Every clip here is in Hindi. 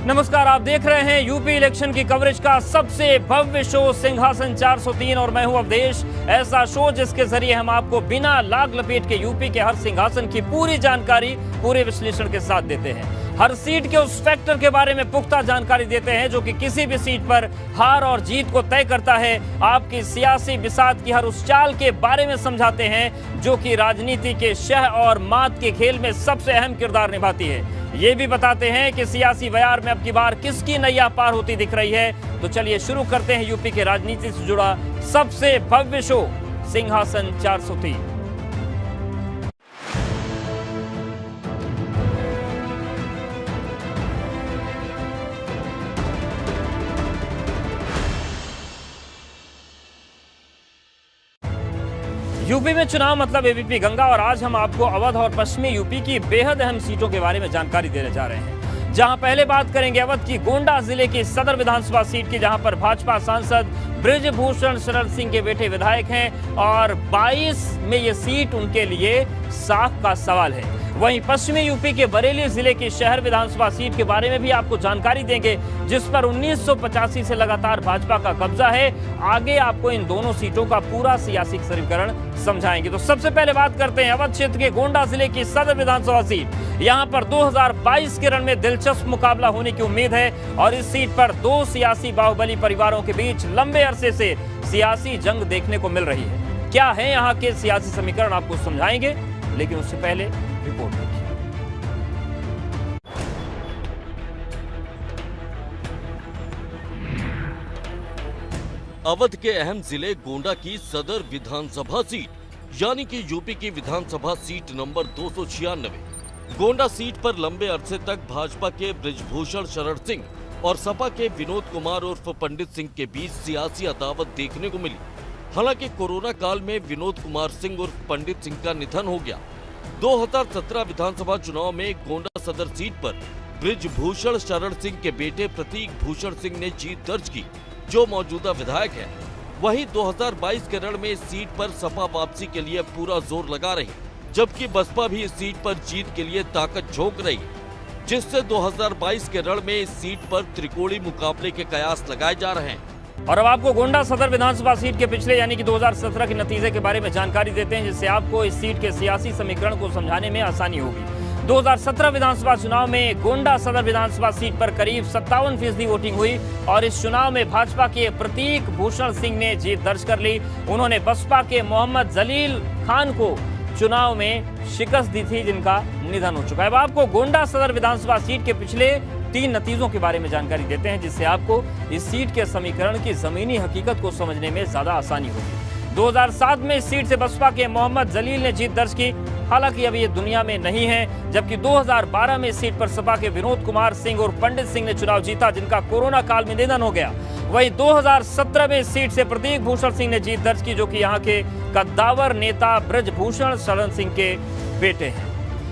नमस्कार, आप देख रहे हैं यूपी इलेक्शन की कवरेज का सबसे भव्य शो सिंहासन 403 और मैं हूं अवधेश। ऐसा शो जिसके जरिए हम आपको बिना लाग लपेट के यूपी के हर सिंहासन की पूरी जानकारी पूरे विश्लेषण के साथ देते हैं। हर सीट के उस फैक्टर के बारे में पुख्ता जानकारी देते हैं जो कि किसी भी सीट पर हार और जीत को तय करता है। आपकी सियासी बिसात की हर उस चाल के बारे में समझाते हैं जो कि राजनीति के शह और मात के खेल में सबसे अहम किरदार निभाती है। ये भी बताते हैं कि सियासी बयार में अब की बार किसकी नैया पार होती दिख रही है। तो चलिए शुरू करते हैं यूपी के राजनीति से जुड़ा सबसे भव्य शो सिंहासन 403। यूपी में चुनाव मतलब एबीपी गंगा और आज हम आपको अवध और पश्चिमी यूपी की बेहद अहम सीटों के बारे में जानकारी देने जा रहे हैं। जहां पहले बात करेंगे अवध की गोंडा जिले की सदर विधानसभा सीट की, जहां पर भाजपा सांसद बृजभूषण शरण सिंह के बेटे विधायक हैं और 22 में ये सीट उनके लिए साख का सवाल है। वहीं पश्चिमी यूपी के बरेली जिले की शहर विधानसभा सीट के बारे में भी आपको जानकारी देंगे, जिस पर 1985 से लगातार भाजपा का कब्जा है। आगे आपको इन दोनों सीटों का पूरा सियासी समीकरण समझाएंगे। तो सबसे पहले बात करते हैं अवध क्षेत्र के गोंडा जिले की सदर विधानसभा सीट। यहां पर 2022 के रण में दिलचस्प मुकाबला होने की उम्मीद है और इस सीट पर दो सियासी बाहुबली परिवारों के बीच लंबे अरसे से सियासी जंग देखने को मिल रही है। क्या है यहाँ के सियासी समीकरण आपको समझाएंगे, लेकिन उससे पहले रिपोर्ट देखिए। अवध के अहम जिले गोंडा की सदर विधानसभा सीट यानी कि यूपी की विधानसभा सीट नंबर 296। गोंडा सीट पर लंबे अरसे तक भाजपा के बृजभूषण शरण सिंह और सपा के विनोद कुमार उर्फ पंडित सिंह के बीच सियासी अदावत देखने को मिली। हालांकि कोरोना काल में विनोद कुमार सिंह उर्फ पंडित सिंह का निधन हो गया। 2017 विधानसभा चुनाव में गोंडा सदर सीट पर बृजभूषण शरण सिंह के बेटे प्रतीक भूषण सिंह ने जीत दर्ज की, जो मौजूदा विधायक है। वहीं 2022 के रण में इस सीट पर सपा वापसी के लिए पूरा जोर लगा रही, जबकि बसपा भी इस सीट पर जीत के लिए ताकत झोंक रही, जिससे 2022 के रण में इस सीट पर त्रिकोणीय मुकाबले के कयास लगाए जा रहे हैं। और अब आपको गोंडा सदर विधानसभा सीट के पिछले यानी कि 2017 के नतीजे के बारे में जानकारी देते हैं, जिससे आपको इस सीट के सियासी समीकरण को समझाने में आसानी होगी। 2017 विधानसभा चुनाव में गोंडा सदर विधानसभा सीट पर करीब 57% वोटिंग हुई और इस चुनाव में भाजपा के प्रतीक भूषण सिंह ने जीत दर्ज कर ली। उन्होंने बसपा के मोहम्मद जलील खान को चुनाव में शिकस्त दी थी, जिनका निधन हो चुका है। अब आपको गोंडा सदर विधानसभा सीट के पिछले 3 नतीजों के बारे में जानकारी देते हैं, जिससे आपको इस सीट के समीकरण की जमीनी हकीकत को समझने में ज्यादा आसानी होगी। 2007 में इस सीट से बसपा के मोहम्मद जलील ने जीत दर्ज की, हालांकि अभी ये दुनिया में नहीं है। जबकि 2012 में इस सीट पर सपा के विनोद कुमार सिंह और पंडित सिंह ने चुनाव जीता, जिनका कोरोना काल में निधन हो गया। वहीं 2017 में इस सीट से प्रतीक भूषण सिंह ने जीत दर्ज की, जो कि यहाँ के कद्दावर नेता बृजभूषण शरण सिंह के बेटे हैं।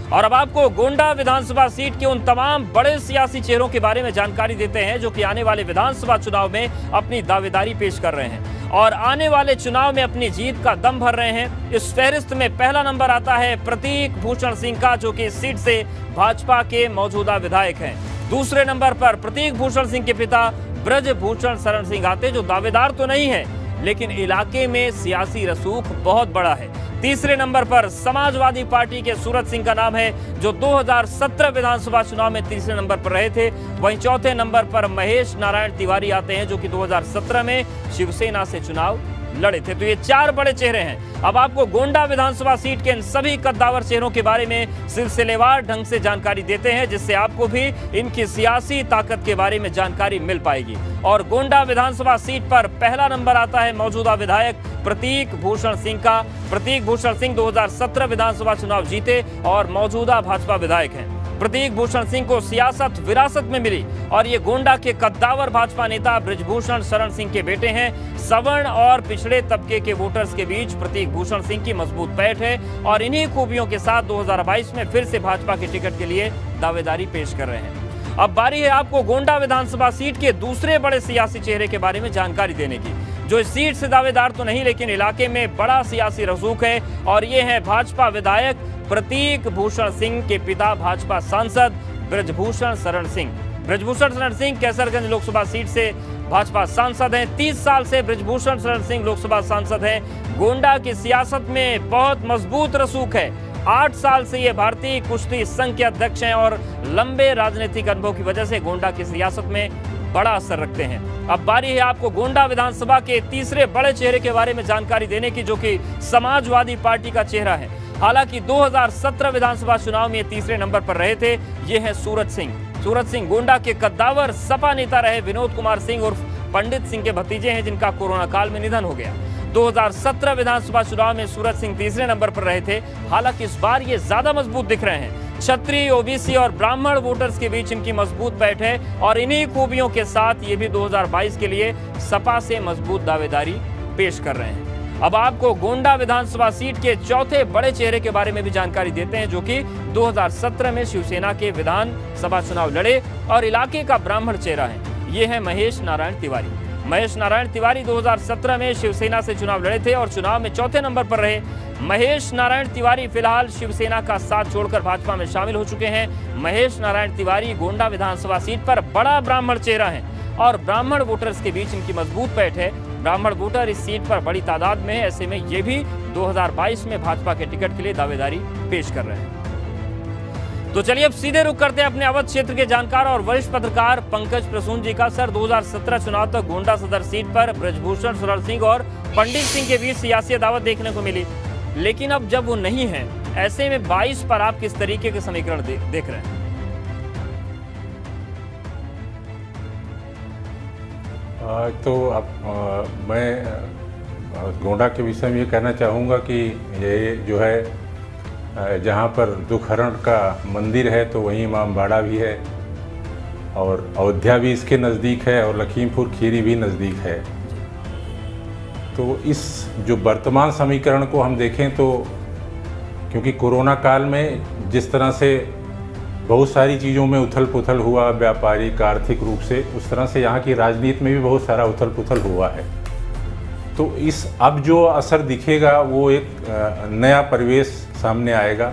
और अब आपको गोंडा विधानसभा सीट के उन तमाम बड़े सियासी चेहरों के बारे में जानकारी देते हैं जो कि आने वाले विधानसभा चुनाव में अपनी दावेदारी पेश कर रहे हैं और आने वाले चुनाव में अपनी जीत का दम भर रहे हैं। इस फहरिस्त में पहला नंबर आता है प्रतीक भूषण सिंह का, जो कि इस सीट से भाजपा के मौजूदा विधायक हैं। दूसरे नंबर पर प्रतीक भूषण सिंह के पिता बृजभूषण शरण सिंह आते, जो दावेदार तो नहीं है लेकिन इलाके में सियासी रसूख बहुत बड़ा है। तीसरे नंबर पर समाजवादी पार्टी के सूरज सिंह का नाम है, जो 2017 विधानसभा चुनाव में तीसरे नंबर पर रहे थे। वहीं चौथे नंबर पर महेश नारायण तिवारी आते हैं, जो कि 2017 में शिवसेना से चुनाव लड़े थे। तो ये 4 बड़े चेहरे हैं। अब आपको गोंडा विधानसभा सीट के इन सभी कद्दावर चेहरों के बारे में सिलसिलेवार ढंग से जानकारी देते हैं, जिससे आपको भी इनकी सियासी ताकत के बारे में जानकारी मिल पाएगी। और गोंडा विधानसभा सीट पर पहला नंबर आता है मौजूदा विधायक प्रतीक भूषण सिंह का। प्रतीक भूषण सिंह 2017 विधानसभा चुनाव जीते और मौजूदा भाजपा विधायक हैं। प्रतीक भूषण सिंह को सियासत विरासत में मिली और ये गोंडा के कद्दावर भाजपा नेता बृजभूषण शरण सिंह के बेटे हैं। सवर्ण और पिछड़े तबके के वोटर्स के बीच प्रतीक भूषण सिंह की मजबूत पैठ है और इन्हीं खूबियों के साथ 2022 में फिर से भाजपा के टिकट के लिए दावेदारी पेश कर रहे हैं। अब बारी है आपको गोंडा विधानसभा सीट के दूसरे बड़े सियासी चेहरे के बारे में जानकारी देने की, जो इस सीट से दावेदार तो नहीं लेकिन इलाके में बड़ा सियासी रसूख है, और ये है भाजपा विधायक प्रतीक भूषण सिंह के पिता भाजपा सांसद बृजभूषण शरण सिंह। ब्रजभूषण शरण सिंह कैसरगंज लोकसभा सीट से भाजपा सांसद हैं। 30 साल से ब्रजभूषण शरण सिंह लोकसभा सांसद हैं। गोंडा की सियासत में बहुत मजबूत रसूख है। 8 साल से ये भारतीय कुश्ती संघ के अध्यक्ष हैं और लंबे राजनीतिक अनुभव की वजह से गोंडा की सियासत में बड़ा असर रखते हैं। अब बारी है आपको गोंडा विधानसभा के तीसरे बड़े चेहरे के बारे में जानकारी देने की, जो कि समाजवादी पार्टी का चेहरा है। हालांकि 2017 विधानसभा चुनाव में ये तीसरे नंबर पर रहे थे। ये है सूरज सिंह। सूरज सिंह गोंडा के कद्दावर सपा नेता रहे विनोद कुमार सिंह उर्फ पंडित सिंह के भतीजे हैं, जिनका कोरोना काल में निधन हो गया। 2017 विधानसभा चुनाव में सूरज सिंह तीसरे नंबर पर रहे थे। हालांकि इस बार ये ज्यादा मजबूत दिख रहे हैं। क्षत्रिय, ओबीसी और ब्राह्मण वोटर्स के बीच इनकी मजबूत बैठ है और इन्हीं खूबियों के साथ ये भी 2022 के लिए सपा से मजबूत दावेदारी पेश कर रहे हैं। अब आपको गोंडा विधानसभा सीट के चौथे बड़े चेहरे के बारे में भी जानकारी देते हैं, जो कि 2017 में शिवसेना के विधानसभा चुनाव लड़े और इलाके का ब्राह्मण चेहरा है। ये है महेश नारायण तिवारी। महेश नारायण तिवारी 2017 में शिवसेना से चुनाव लड़े थे और चुनाव में चौथे नंबर पर रहे। महेश नारायण तिवारी फिलहाल शिवसेना का साथ छोड़कर भाजपा में शामिल हो चुके हैं। महेश नारायण तिवारी गोंडा विधानसभा सीट पर बड़ा ब्राह्मण चेहरा है और ब्राह्मण वोटर्स के बीच इनकी मजबूत पैठ है। ब्राह्मण वोटर इस सीट पर बड़ी तादाद में है। ऐसे में ये भी 2022 में भाजपा के टिकट के लिए दावेदारी पेश कर रहे हैं। तो चलिए अब सीधे रुख करते हैं अपने अवध क्षेत्र के जानकार और वरिष्ठ पत्रकार पंकज प्रसून जी का। सर, 2017 चुनाव तक गोंडा सदर सीट पर ब्रजभूषण शरण सिंह और पंडित सिंह के बीच सियासी दावत देखने को मिली, लेकिन अब जब वो नहीं है, ऐसे में 22 पर आप किस तरीके के समीकरण देख रहे हैं? तो अब मैं गोंडा के विषय में ये कहना चाहूँगा कि ये जो है जहाँ पर दुखहरण का मंदिर है तो वहीं इमामबाड़ा भी है और अयोध्या भी इसके नज़दीक है और लखीमपुर खीरी भी नज़दीक है। तो इस जो वर्तमान समीकरण को हम देखें तो क्योंकि कोरोना काल में जिस तरह से बहुत सारी चीज़ों में उथल पुथल हुआ, व्यापारिक आर्थिक रूप से, उस तरह से यहाँ की राजनीति में भी बहुत सारा उथल पुथल हुआ है। तो इस अब जो असर दिखेगा वो एक नया परिवेश सामने आएगा,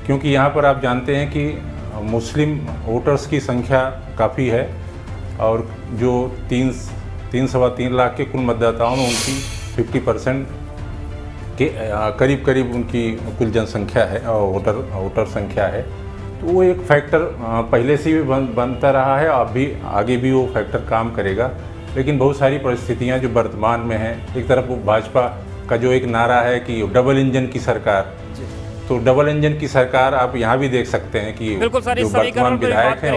क्योंकि यहाँ पर आप जानते हैं कि मुस्लिम वोटर्स की संख्या काफ़ी है और जो 3.3 लाख के कुल मतदाताओं में उनकी 50% के करीब करीब उनकी कुल जनसंख्या है और वोटर संख्या है। तो वो एक फैक्टर पहले से भी बनता रहा है, अब भी आगे भी वो फैक्टर काम करेगा। लेकिन बहुत सारी परिस्थितियां जो वर्तमान में हैं, एक तरफ भाजपा का जो एक नारा है कि डबल इंजन की सरकार, तो डबल इंजन की सरकार आप यहाँ भी देख सकते हैं कि बिल्कुल सर, जो वर्तमान विधायक हैं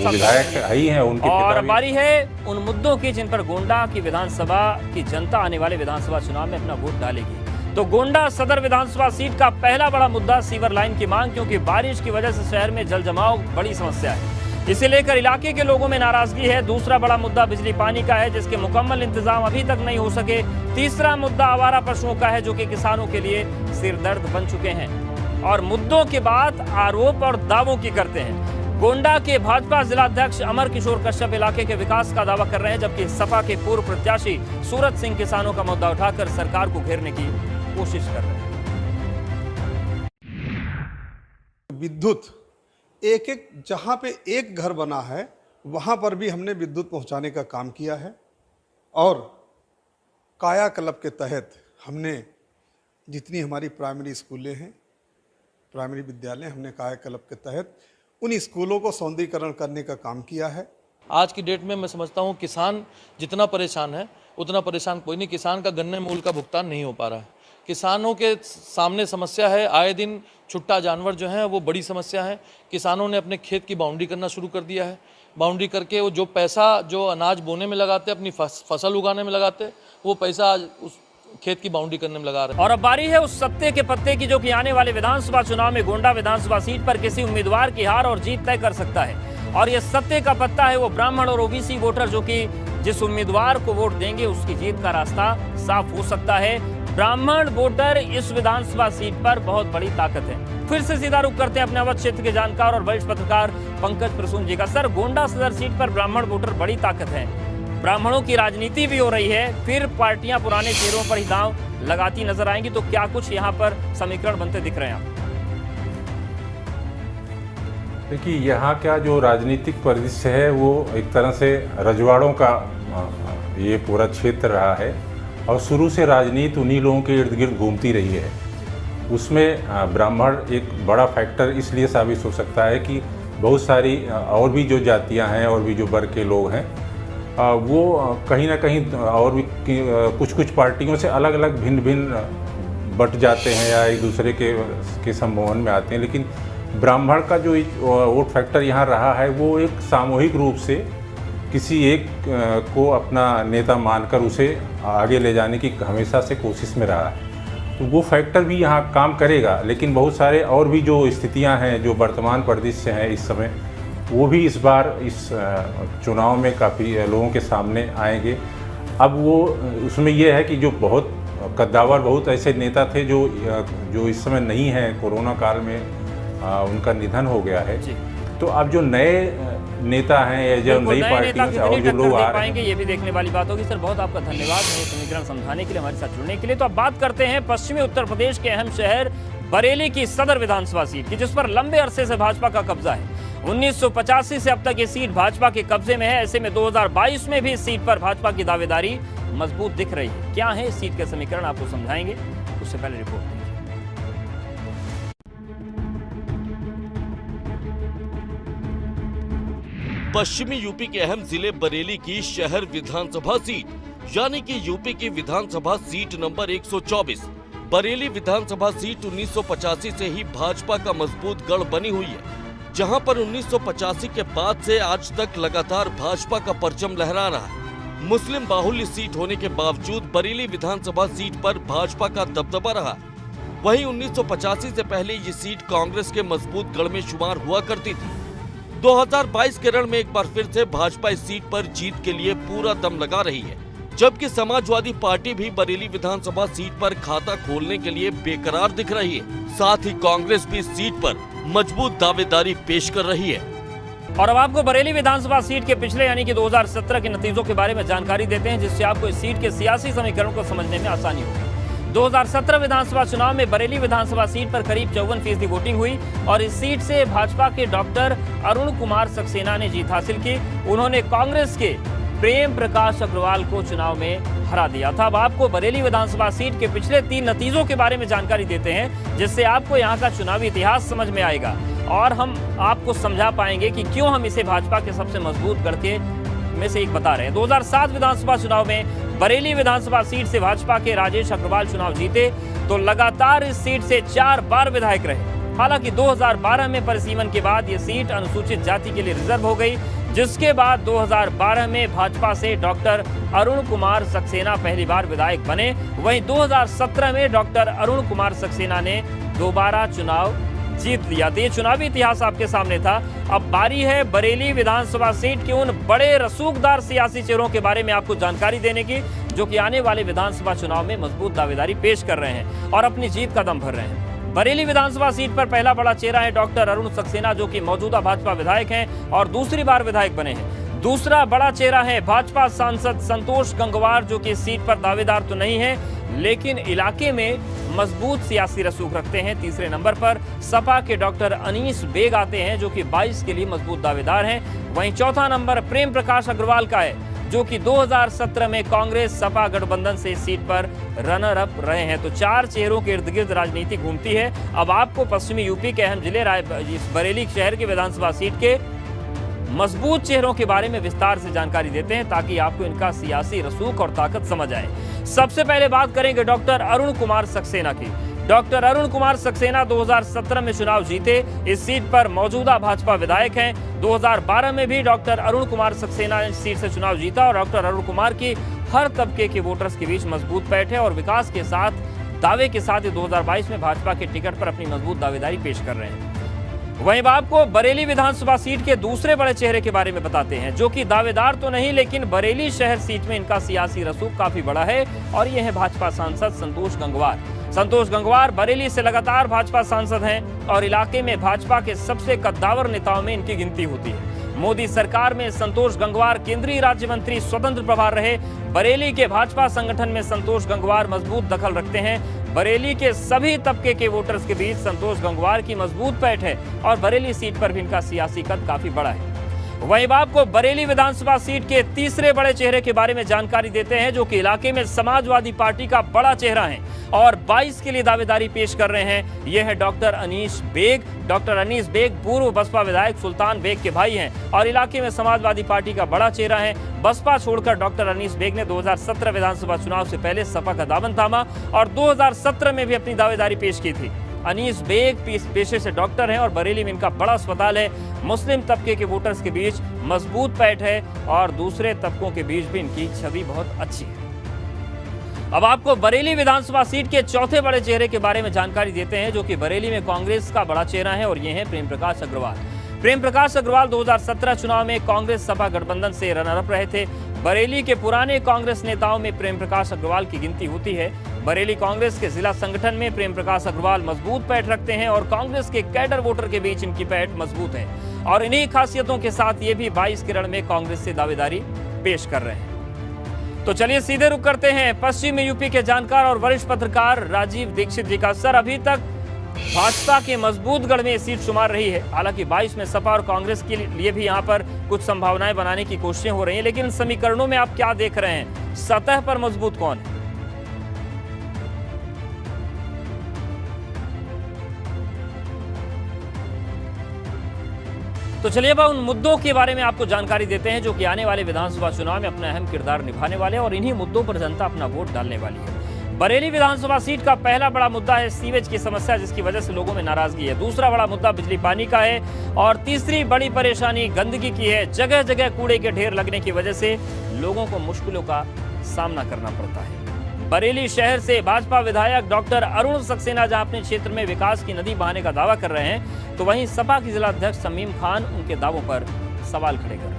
विधायक ही हैं, उनके और बारी है उन मुद्दों की जिन पर गोंडा की विधानसभा की जनता आने वाले विधानसभा चुनाव में अपना वोट डालेगी। तो गोंडा सदर विधानसभा सीट का पहला बड़ा मुद्दा सीवर लाइन की मांग, क्योंकि बारिश की वजह से शहर में जल जमाव बड़ी समस्या है। इसे लेकर इलाके के लोगों में नाराजगी है। दूसरा बड़ा मुद्दा बिजली पानी का है, जिसके मुकम्मल इंतजाम अभी तक नहीं हो सके। तीसरा मुद्दा आवारा पशुओं का है, जो कि किसानों के लिए सिरदर्द बन चुके हैं। और मुद्दों के बाद आरोप और दावों की करते हैं। गोंडा के भाजपा जिलाध्यक्ष अमर किशोर कश्यप इलाके के विकास का दावा कर रहे हैं, जबकि सपा के पूर्व प्रत्याशी सूरज सिंह किसानों का मुद्दा उठाकर सरकार को घेरने की कोशिश कर रहे हैं। विद्युत एक जहां पे एक घर बना है वहां पर भी हमने विद्युत पहुंचाने का काम किया है और कायाकल्प के तहत हमने जितनी हमारी प्राइमरी स्कूलें हैं, प्राइमरी विद्यालय, हमने कायाकल्प के तहत उन स्कूलों को सौंदर्यीकरण करने का काम किया है। आज की डेट में मैं समझता हूँ किसान जितना परेशान है उतना परेशान कोई नहीं। किसान का गन्ने मूल्य का भुगतान नहीं हो पा रहा है। किसानों के सामने समस्या है, आए दिन छुट्टा जानवर जो हैं वो बड़ी समस्या है। किसानों ने अपने खेत की बाउंड्री करना शुरू कर दिया है। बाउंड्री करके वो जो पैसा जो अनाज बोने में लगाते, अपनी फसल उगाने में लगाते, वो पैसा आज उस खेत की बाउंड्री करने में लगा रहे हैं। और अब बारी है उस सत्ते के पत्ते की, जो कि आने वाले विधानसभा चुनाव में गोंडा विधानसभा सीट पर किसी उम्मीदवार की हार और जीत तय कर सकता है। और ये सत्ते का पत्ता है वो ब्राह्मण और ओबीसी वोटर, जो कि जिस उम्मीदवार को वोट देंगे उसकी जीत का रास्ता साफ हो सकता है। ब्राह्मण वोटर इस विधानसभा सीट पर बहुत बड़ी ताकत है। फिर से सीधा रुख करते हैं अपने अवध क्षेत्र के जानकार और वरिष्ठ पत्रकार पंकज प्रसून जी का। सर, गोंडा सदर सीट पर ब्राह्मण वोटर बड़ी ताकत है, ब्राह्मणों की राजनीति भी हो रही है, फिर पार्टियां पुराने चेहरों पर ही दांव लगाती नजर आएंगी, तो क्या कुछ यहां पर समीकरण बनते दिख रहे हैं आप? देखिए, यहाँ का जो राजनीतिक परिदृश्य है वो एक तरह से रजवाड़ों का ये पूरा क्षेत्र रहा है और शुरू से राजनीति उन्हीं लोगों के इर्द गिर्द घूमती रही है। उसमें ब्राह्मण एक बड़ा फैक्टर इसलिए साबित हो सकता है कि बहुत सारी और भी जो जातियाँ हैं और भी जो वर्ग के लोग हैं वो कहीं ना कहीं और भी कुछ पार्टियों से अलग अलग भिन्न भिन्न बट जाते हैं या एक दूसरे के सम्मोहन में आते हैं, लेकिन ब्राह्मण का जो वोट फैक्टर यहाँ रहा है वो एक सामूहिक रूप से किसी एक को अपना नेता मानकर उसे आगे ले जाने की हमेशा से कोशिश में रहा है। तो वो फैक्टर भी यहाँ काम करेगा, लेकिन बहुत सारे और भी जो स्थितियाँ हैं, जो वर्तमान परिदृश्य हैं इस समय, वो भी इस बार इस चुनाव में काफ़ी लोगों के सामने आएंगे। अब वो उसमें ये है कि जो बहुत कद्दावर बहुत ऐसे नेता थे जो इस समय नहीं हैं, कोरोना काल में उनका निधन हो गया है, तो अब जो नए नेता हैं या जो नई पार्टियों से और जो लोग आ रहे हैं, ये भी देखने वाली बात होगी। सर, बहुत आपका धन्यवाद ये समीकरण समझाने के लिए, हमारे साथ जुड़ने के लिए। तो अब बात करते हैं पश्चिमी उत्तर प्रदेश के अहम शहर बरेली की सदर विधानसभा सीट की, जिस पर लंबे अरसे से भाजपा का कब्जा है। 1985 से अब तक ये सीट भाजपा के कब्जे में है। ऐसे में 2022 में भी इस सीट पर भाजपा की दावेदारी मजबूत दिख रही है। क्या है इस सीट के समीकरण, आपको समझाएंगे, उससे पहले रिपोर्ट। पश्चिमी यूपी के अहम जिले बरेली की शहर विधानसभा सीट यानी कि यूपी की विधानसभा सीट नंबर 124। बरेली विधानसभा सीट 1985 से ही भाजपा का मजबूत गढ़ बनी हुई है, जहां पर 1985 के बाद से आज तक लगातार भाजपा का परचम लहरा रहा है। मुस्लिम बाहुल्य सीट होने के बावजूद बरेली विधानसभा सीट पर भाजपा का दबदबा रहा। वहीं 1985 से पहले ये सीट कांग्रेस के मजबूत गढ़ में शुमार हुआ करती थी। 2022 के रण में एक बार फिर से भाजपा इस सीट पर जीत के लिए पूरा दम लगा रही है, जबकि समाजवादी पार्टी भी बरेली विधानसभा सीट पर खाता खोलने के लिए बेकरार दिख रही है। साथ ही कांग्रेस भी इस सीट पर मजबूत दावेदारी पेश कर रही है। और अब आपको बरेली विधानसभा सीट के पिछले यानी कि 2017 के नतीजों के बारे में जानकारी देते हैं, जिससे आपको इस सीट के सियासी समीकरण को समझने में आसानी होगी। 2017 विधानसभा चुनाव में बरेली विधानसभा सीट पर करीब 54% वोटिंग हुई और इस सीट से भाजपा के डॉक्टर अरुण कुमार सक्सेना ने जीत हासिल की। उन्होंने कांग्रेस के प्रेम प्रकाश अग्रवाल को चुनाव में हरा दिया था। अब आपको बरेली विधानसभा सीट के पिछले 3 नतीजों के बारे में जानकारी देते हैं, जिससे आपको यहाँ का चुनावी इतिहास समझ में आएगा और हम आपको समझा पाएंगे कि क्यों हम इसे भाजपा के सबसे मजबूत गढ़ के में से एक बता रहे हैं। 2007 विधानसभा चुनाव में बरेली विधानसभा सीट से भाजपा के राजेश अग्रवाल चुनाव जीते तो लगातार इस सीट से 4 बार विधायक रहे। हालांकि 2012 में परिसीमन के बाद ये सीट अनुसूचित जाति के लिए रिजर्व हो गई, जिसके बाद 2012 में भाजपा से डॉक्टर अरुण कुमार सक्सेना पहली बार विधायक बने। वहीं 2017 में डॉक्टर अरुण कुमार सक्सेना ने दोबारा चुनाव जीत लिया। तो ये चुनावी इतिहास आपके सामने था। अब बारी है बरेली विधानसभा सीट के उन बड़े रसूखदार सियासी चेहरों के बारे में आपको जानकारी देने की, जो कि आने वाले विधानसभा चुनाव में मजबूत दावेदारी पेश कर रहे हैं और अपनी जीत का दम भर रहे हैं। बरेली विधानसभा सीट पर पहला बड़ा चेहरा है डॉक्टर अरुण सक्सेना, जो कि मौजूदा भाजपा विधायक हैं और दूसरी बार विधायक बने हैं। दूसरा बड़ा चेहरा है भाजपा सांसद संतोष गंगवार, जो कि इस सीट पर दावेदार तो नहीं है लेकिन इलाके में मजबूत सियासी रसूख रखते हैं। तीसरे नंबर पर सपा के डॉक्टर अनीस बेग आते हैं, जो कि 22 के लिए मजबूत दावेदार हैं। वहीं चौथा नंबर प्रेम प्रकाश अग्रवाल का है, जो कि 2017 में कांग्रेस सपा गठबंधन से इस सीट पर रनर अप रहे हैं। तो 4 चेहरों के इर्द गिर्द राजनीति घूमती है। अब आपको पश्चिमी यूपी के अहम जिले इस बरेली शहर के विधानसभा सीट के मजबूत चेहरों के बारे में विस्तार से जानकारी देते हैं, ताकि आपको इनका सियासी रसूख और ताकत समझ आए। सबसे पहले बात करेंगे डॉक्टर अरुण कुमार सक्सेना की। डॉक्टर अरुण कुमार सक्सेना 2017 में चुनाव जीते, इस सीट पर मौजूदा भाजपा विधायक हैं। 2012 में भी डॉक्टर अरुण कुमार सक्सेना इस सीट से चुनाव जीता और डॉक्टर अरुण कुमार की हर तबके के वोटर्स के बीच मजबूत पैठ है और विकास के साथ दावे के साथ 2022 में भाजपा के टिकट पर अपनी मजबूत दावेदारी पेश कर रहे हैं। वहीं आपको बरेली विधानसभा सीट के दूसरे बड़े चेहरे के बारे में बताते हैं, जो कि दावेदार तो नहीं लेकिन बरेली शहर सीट में इनका सियासी रसूख काफी बड़ा है और ये है भाजपा सांसद संतोष गंगवार। संतोष गंगवार बरेली से लगातार भाजपा सांसद हैं और इलाके में भाजपा के सबसे कद्दावर नेताओं में इनकी गिनती होती है। मोदी सरकार में संतोष गंगवार केंद्रीय राज्य मंत्री स्वतंत्र प्रभार रहे। बरेली के भाजपा संगठन में संतोष गंगवार मजबूत दखल रखते हैं। बरेली के सभी तबके के वोटर्स के बीच संतोष गंगवार की मजबूत पैठ है और बरेली सीट पर भी इनका सियासी कद काफी बड़ा है। वहीं आपको बरेली विधानसभा सीट के तीसरे बड़े चेहरे के बारे में जानकारी देते हैं, जो कि इलाके में समाजवादी पार्टी का बड़ा चेहरा है और 22 के लिए दावेदारी पेश कर रहे हैं। यह है डॉक्टर अनीस बेग। डॉक्टर अनीस बेग पूर्व बसपा विधायक सुल्तान बेग के भाई हैं और इलाके में समाजवादी पार्टी का बड़ा चेहरा है। बसपा छोड़कर डॉक्टर अनीस बेग ने 2017 विधानसभा चुनाव से पहले सपा का दामन थामा और 2017 में भी अपनी दावेदारी पेश की थी। अनीस बेग पेशे से डॉक्टर हैं और बरेली में इनका बड़ा अस्पताल है। मुस्लिम तबके के वोटर्स के बीच मजबूत पैठ है और दूसरे तबकों के बीच भी इनकी छवि बहुत अच्छी है। अब आपको बरेली विधानसभा सीट के चौथे बड़े चेहरे के बारे में जानकारी देते हैं, जो कि बरेली में कांग्रेस का बड़ा चेहरा है और ये है प्रेम प्रकाश अग्रवाल। प्रेम प्रकाश अग्रवाल 2017 चुनाव में कांग्रेस सपा गठबंधन से रनर अप रहे थे। बरेली के पुराने कांग्रेस नेताओं में प्रेम प्रकाश अग्रवाल की गिनती होती है। बरेली कांग्रेस के जिला संगठन में प्रेम प्रकाश अग्रवाल मजबूत पैठ रखते हैं और कांग्रेस के कैडर वोटर के बीच इनकी पैठ मजबूत है और इन्हीं खासियतों के साथ ये भी 22 के रण में कांग्रेस से दावेदारी पेश कर रहे हैं। तो चलिए सीधे रुख करते हैं पश्चिमी यूपी के जानकार और वरिष्ठ पत्रकार राजीव दीक्षित जी का। सर, अभी तक भाजपा के मजबूत गढ़ में सीट शुमार रही है। हालांकि 22 में सपा और कांग्रेस के लिए भी यहां पर कुछ संभावनाएं बनाने की कोशिशें हो रही हैं, लेकिन समीकरणों में आप क्या देख रहे हैं? सतह पर मजबूत कौन है? तो चलिए अब उन मुद्दों के बारे में आपको जानकारी देते हैं जो कि आने वाले विधानसभा चुनाव में अपना अहम किरदार निभाने वाले हैं और इन्हीं मुद्दों पर जनता अपना वोट डालने वाली है। बरेली विधानसभा सीट का पहला बड़ा मुद्दा है सीवेज की समस्या, जिसकी वजह से लोगों में नाराजगी है। दूसरा बड़ा मुद्दा बिजली पानी का है और तीसरी बड़ी परेशानी गंदगी की है। जगह जगह कूड़े के ढेर लगने की वजह से लोगों को मुश्किलों का सामना करना पड़ता है। बरेली शहर से भाजपा विधायक डॉक्टर अरुण सक्सेना जहां अपने क्षेत्र में विकास की नदी बहाने का दावा कर रहे हैं, तो वहीं सपा की जिला अध्यक्ष शमीम खान उनके दावों पर सवाल खड़े कर रहे हैं।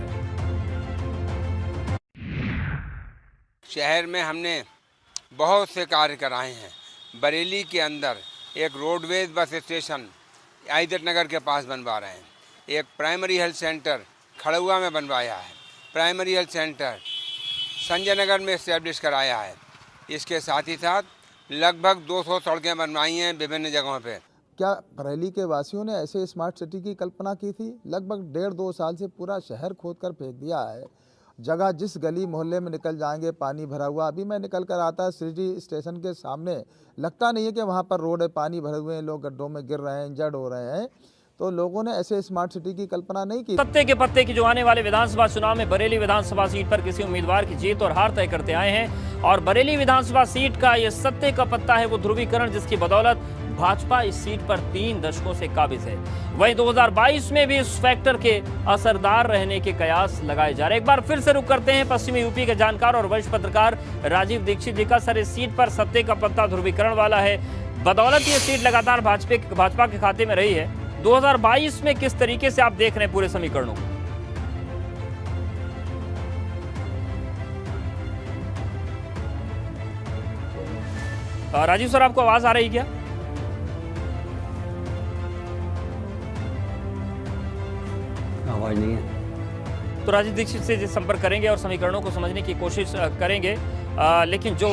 शहर में हमने बहुत से कार्य कराए हैं। बरेली के अंदर एक रोडवेज बस स्टेशन आइदर नगर के पास बनवा रहे हैं। एक प्राइमरी हेल्थ सेंटर खड़ुआ में बनवाया है। Primary health centre Sanjay Nagar में इस्टेब्लिश कराया है। इसके साथ ही साथ लगभग 200 सड़कें बनवाई हैं विभिन्न जगहों पे। क्या बरेली के वासियों ने ऐसे स्मार्ट सिटी की कल्पना की थी? लगभग 1.5-2 साल से पूरा शहर खोदकर फेंक दिया है। जगह जिस गली मोहल्ले में निकल जाएंगे पानी भरा हुआ। अभी मैं निकल कर आता सिटी स्टेशन के सामने, लगता नहीं है कि वहाँ पर रोड है, पानी भरे हुए हैं, लोग गड्ढों में गिर रहे हैं, इंजर्ड हो रहे हैं। तो लोगों ने ऐसे स्मार्ट सिटी की कल्पना नहीं की। पत्ते के पत्ते की जो आने वाले विधानसभा चुनाव में बरेली विधानसभा सीट पर किसी उम्मीदवार की जीत और हार तय करते आए हैं और बरेली विधानसभा सीट का ये सत्ते का पत्ता है वो ध्रुवीकरण, जिसकी बदौलत भाजपा इस सीट पर 3 दशकों से काबिज है। वहीं 2022 में भी इस फैक्टर के असरदार रहने के कयास लगाए जा रहे हैं। एक बार फिर से रुक करते हैं पश्चिमी यूपी के जानकार और वरिष्ठ पत्रकार राजीव दीक्षित जी का। सर, इस सीट पर सत्ते का पत्ता ध्रुवीकरण वाला है, बदौलत ये सीट लगातार भाजपा के खाते में रही है। 2022 में किस तरीके से आप देख रहे हैं पूरे समीकरणों को? राजीव सर, आपको आवाज आ रही क्या? आवाज नहीं है। तो राजीव दीक्षित से संपर्क करेंगे और समीकरणों को समझने की कोशिश करेंगे। लेकिन जो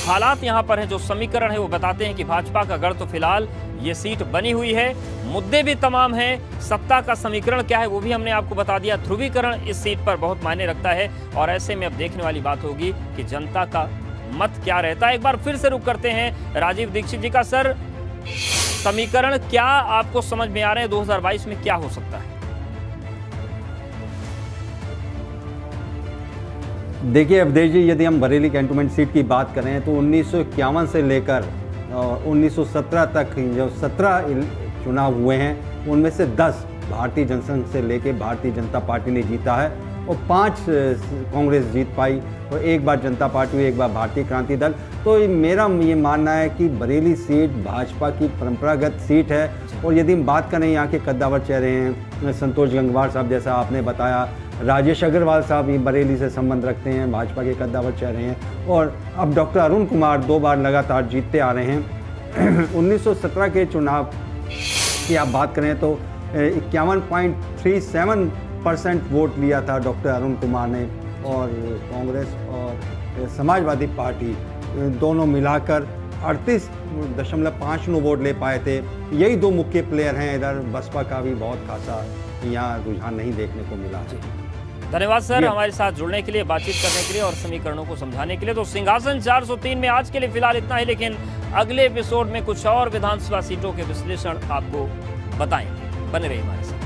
हालात यहाँ पर हैं, जो समीकरण है वो बताते हैं कि भाजपा का गढ़ तो फिलहाल ये सीट बनी हुई है। मुद्दे भी तमाम हैं। सत्ता का समीकरण क्या है वो भी हमने आपको बता दिया। ध्रुवीकरण इस सीट पर बहुत मायने रखता है और ऐसे में अब देखने वाली बात होगी कि जनता का मत क्या रहता है। एक बार फिर से रुक करते हैं राजीव दीक्षित जी का। सर, समीकरण क्या आपको समझ में आ रहे हैं? 2022 में क्या हो सकता है? देखिए अवधेश जी, यदि हम बरेली कैंटोनमेंट सीट की बात करें तो 1951 से लेकर 1917 तक जो 17 चुनाव हुए हैं उनमें से 10 भारतीय जनसंघ से लेकर भारतीय जनता पार्टी ने जीता है और 5 कांग्रेस जीत पाई और 1 बार जनता पार्टी हुई, 1 बार भारतीय क्रांति दल। तो मेरा ये मानना है कि बरेली सीट भाजपा की परंपरागत सीट है। और यदि हम बात करें यहाँ के कद्दावर चेहरे हैं, संतोष गंगवार साहब जैसा आपने बताया, राजेश अग्रवाल साहब भी बरेली से संबंध रखते हैं, भाजपा के कद्दावर चेहरे हैं। और अब डॉक्टर अरुण कुमार 2 बार लगातार जीतते आ रहे हैं। 1917 के चुनाव की आप बात करें तो 51.37% वोट लिया था डॉक्टर अरुण कुमार ने और कांग्रेस और समाजवादी पार्टी दोनों मिलाकर 38.59 वोट ले पाए थे। यही दो मुख्य प्लेयर हैं। इधर बसपा का भी बहुत खासा यहाँ रुझान नहीं देखने को मिला। धन्यवाद सर हमारे साथ जुड़ने के लिए, बातचीत करने के लिए और समीकरणों को समझाने के लिए। तो सिंहासन 403 में आज के लिए फिलहाल इतना ही, लेकिन अगले एपिसोड में कुछ और विधानसभा सीटों के विश्लेषण आपको बताएंगे। बने रहिए हमारे साथ।